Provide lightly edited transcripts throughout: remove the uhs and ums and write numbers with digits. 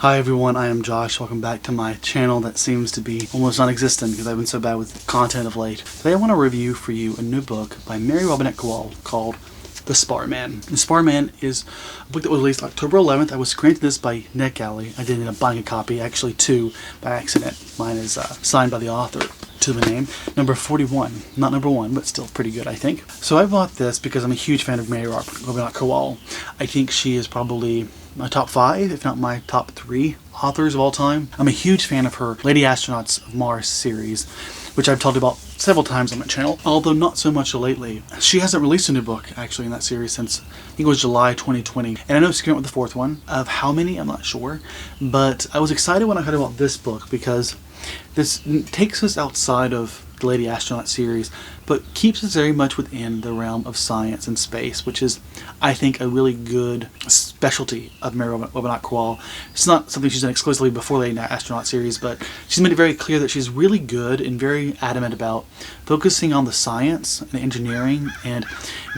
Hi everyone, I am Josh. Welcome back to my channel that seems to be almost non-existent because I've been so bad with content of late. Today I want to review for you a new book by Mary Robinette Kowal called The Sparman. The Sparman is a book that was released October 11th. I was granted this by NetGalley. I did end up buying a copy, actually two, by accident. Mine is signed by the author to the name. Number 41. Not number 1, but still pretty good, I think. So I bought this because I'm a huge fan of Mary Robinette Kowal. I think she is probably my top 5, if not my top 3 authors of all time. I'm a huge fan of her Lady Astronauts of Mars series, which I've talked about several times on my channel, although not so much lately. She hasn't released a new book, actually, in that series since, I think it was July 2020. And I know she's coming out with the 4th one. Of how many, I'm not sure. But I was excited when I heard about this book because this takes us outside of the Lady Astronaut series, but keeps us very much within the realm of science and space, which is, I think, a really good specialty of Mary Robinette Kowal. It's not something she's done exclusively before the Lady Astronaut series, but she's made it very clear that she's really good and very adamant about focusing on the science and engineering and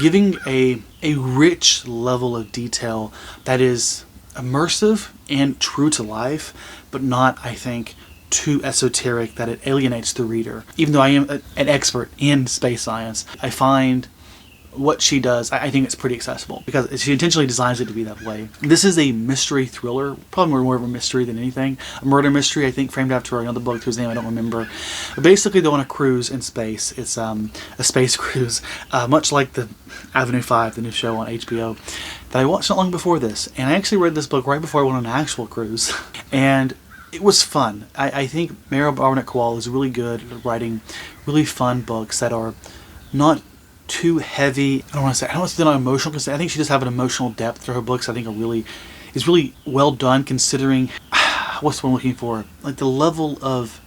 giving a rich level of detail that is immersive and true to life, but not, I think, too esoteric that it alienates the reader. Even though I am an expert in space science, I find what she does, I think it's pretty accessible because she intentionally designs it to be that way. This is a mystery thriller, probably more of a mystery than anything. A murder mystery, I think, framed after another book whose name I don't remember. But basically, they're on a cruise in space. It's a space cruise, much like the Avenue 5, the new show on HBO, that I watched not long before this. And I actually read this book right before I went on an actual cruise. And it was fun. I think Mary Robinette Kowal is really good at writing really fun books that are not too heavy. I don't want to say they're not emotional, because I think she does have an emotional depth to her books. I think is really well done, considering what's what I'm looking for, like the level of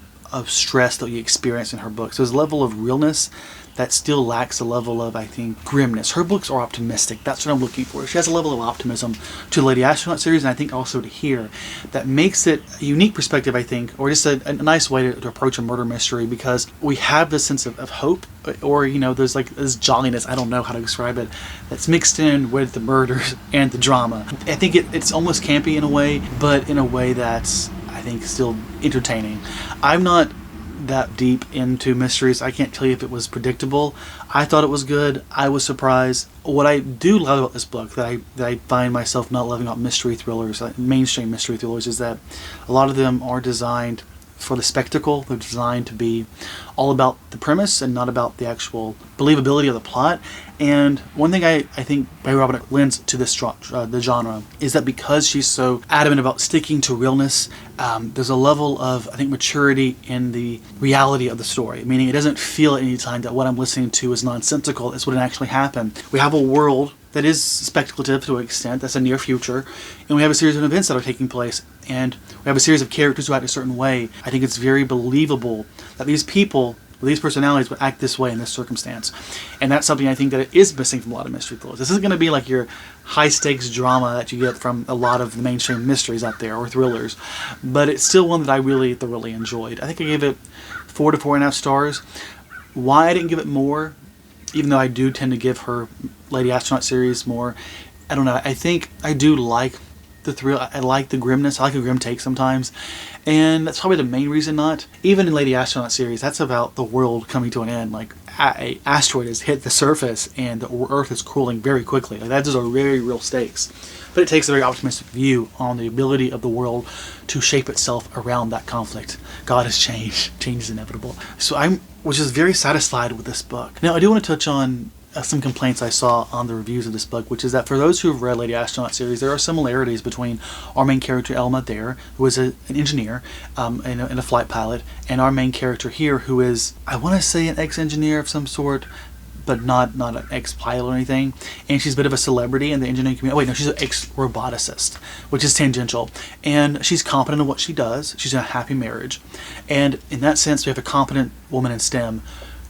stress that you experience in her books. There's a level of realness that still lacks a level of, I think, grimness. Her books are optimistic. That's what I'm looking for. She has a level of optimism to the Lady Astronaut series, and I think also to here, that makes it a unique perspective, I think, or just a nice way to approach a murder mystery, because we have this sense of hope, or, you know, there's like this jolliness, I don't know how to describe it, that's mixed in with the murders and the drama. I think it's almost campy in a way, but in a way that's, I think, still entertaining. I'm not that deep into mysteries. I can't tell you if it was predictable. I thought it was good. I was surprised. What I do love about this book, that I find myself not loving about mystery thrillers, like mainstream mystery thrillers, is that a lot of them are designed for the spectacle. They're designed to be all about the premise and not about the actual believability of the plot. And one thing I think Mary Robinette lends to this the genre is that because she's so adamant about sticking to realness, there's a level of, I think, maturity in the reality of the story. Meaning it doesn't feel at any time that what I'm listening to is nonsensical. It's what actually happened. We have a world that is speculative to an extent, that's a near future, and we have a series of events that are taking place, and we have a series of characters who act a certain way. I think it's very believable that these people, these personalities, would act this way in this circumstance. And that's something I think that it is missing from a lot of mystery thrillers. This isn't going to be like your high-stakes drama that you get from a lot of the mainstream mysteries out there, or thrillers, but it's still one that I really thoroughly enjoyed. I think I gave it 4 to 4.5 stars. Why I didn't give it more, even though I do tend to give her Lady Astronaut series more, I don't know. I think I do like the thrill. I like the grimness. I like a grim take sometimes. And that's probably the main reason not. Even in Lady Astronaut series, that's about the world coming to an end. Like, an asteroid has hit the surface and the Earth is cooling very quickly. Like, those are very real stakes. But it takes a very optimistic view on the ability of the world to shape itself around that conflict. God has changed. Change is inevitable. So I was just very satisfied with this book. Now, I do want to touch on some complaints I saw on the reviews of this book, which is that for those who have read Lady Astronaut series, there are similarities between our main character Elma there, who is an engineer and a flight pilot, and our main character here, who is, I want to say, an ex-engineer of some sort, but not an ex-pilot or anything. And she's a bit of a celebrity in the engineering community. Oh wait, no, she's an ex-roboticist, which is tangential. And she's competent in what she does. She's in a happy marriage. And in that sense, we have a competent woman in STEM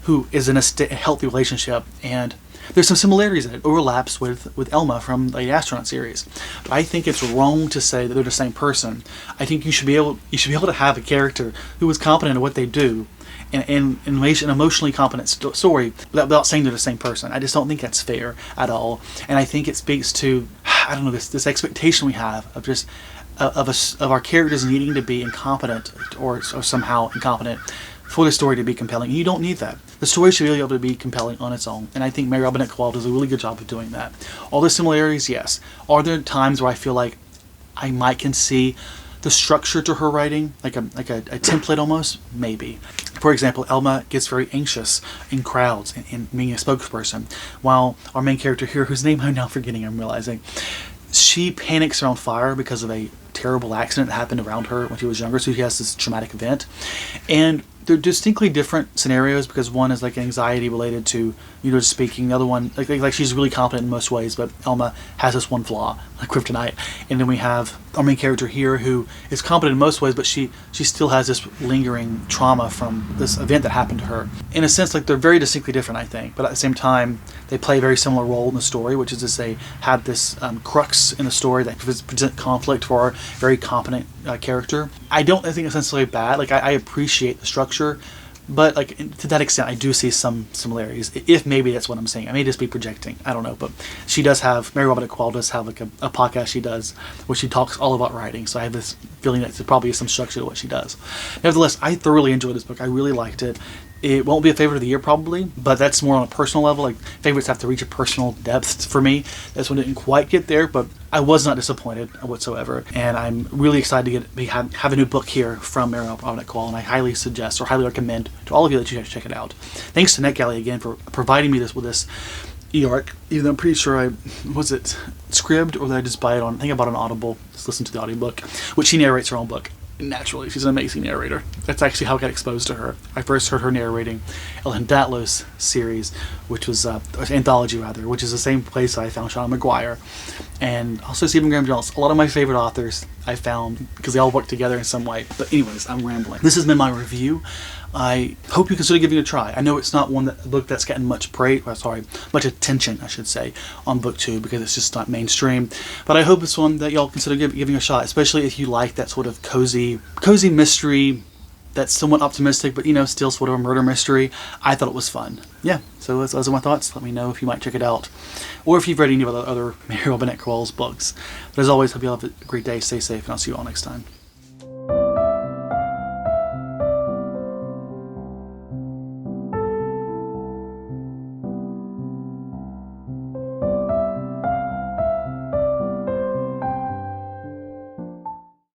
who is in a healthy relationship, and there's some similarities in it. Overlaps with Elma from the Astronaut series. But I think it's wrong to say that they're the same person. I think you should be able to have a character who is competent at what they do, and an emotionally competent story without saying they're the same person. I just don't think that's fair at all. And I think it speaks to, I don't know, this expectation we have of just of our characters needing to be incompetent or somehow incompetent for the story to be compelling. You don't need that. The story should be able to be compelling on its own, and I think Mary Robinette Kowal does a really good job of doing that. All the similarities, yes. Are there times where I feel like I might can see the structure to her writing, like a template almost? Maybe. For example, Elma gets very anxious in crowds and being a spokesperson, while our main character here, whose name I'm now forgetting, I'm realizing, she panics around fire because of a terrible accident that happened around her when she was younger, so she has this traumatic event. And they're distinctly different scenarios, because one is like anxiety related to, speaking. The other one, like she's really competent in most ways, but Elma has this one flaw, like kryptonite. And then we have our main character here, who is competent in most ways, but she still has this lingering trauma from this event that happened to her. In a sense, like, they're very distinctly different, I think, but at the same time, they play a very similar role in the story, which is to say, have this crux in the story that present conflict for our very competent character. I think it's necessarily bad. Like, I appreciate the structure, but like, to that extent, I do see some similarities. If maybe that's what I'm saying. I may just be projecting. I don't know. But Mary Robinette Kowal does have like a podcast she does where she talks all about writing. So I have this feeling that there probably is some structure to what she does. Nevertheless, I thoroughly enjoyed this book. I really liked it. It won't be a favorite of the year probably, but that's more on a personal level. Like, favorites have to reach a personal depth for me. This one didn't quite get there, but I was not disappointed whatsoever. And I'm really excited to have a new book here from Mary Robinette Kowal, and I highly suggest or highly recommend to all of you that you guys check it out. Thanks to NetGalley again for providing me with this e-arc, even though I'm pretty sure was it Scribd, or did I just buy it on, I think I bought it on Audible, just listen to the audiobook, which she narrates her own book. Naturally, she's an amazing narrator. That's actually how I got exposed to her. I first heard her narrating Ellen Datlow's series, which was anthology rather, which is the same place I found Sean McGuire, and also Stephen Graham Jones. A lot of my favorite authors I found because they all work together in some way. But anyways, I'm rambling. This has been my review. I hope you consider giving it a try. I know it's not a book that's gotten much much attention, I should say, on BookTube, because it's just not mainstream. But I hope it's one that y'all consider giving a shot, especially if you like that sort of cozy mystery that's somewhat optimistic, but still sort of a murder mystery. I thought it was fun. Yeah, so those are my thoughts. Let me know if you might check it out, or if you've read any of the other Mary Robinette Kowal's books. But as always, hope you all have a great day, stay safe, and I'll see you all next time.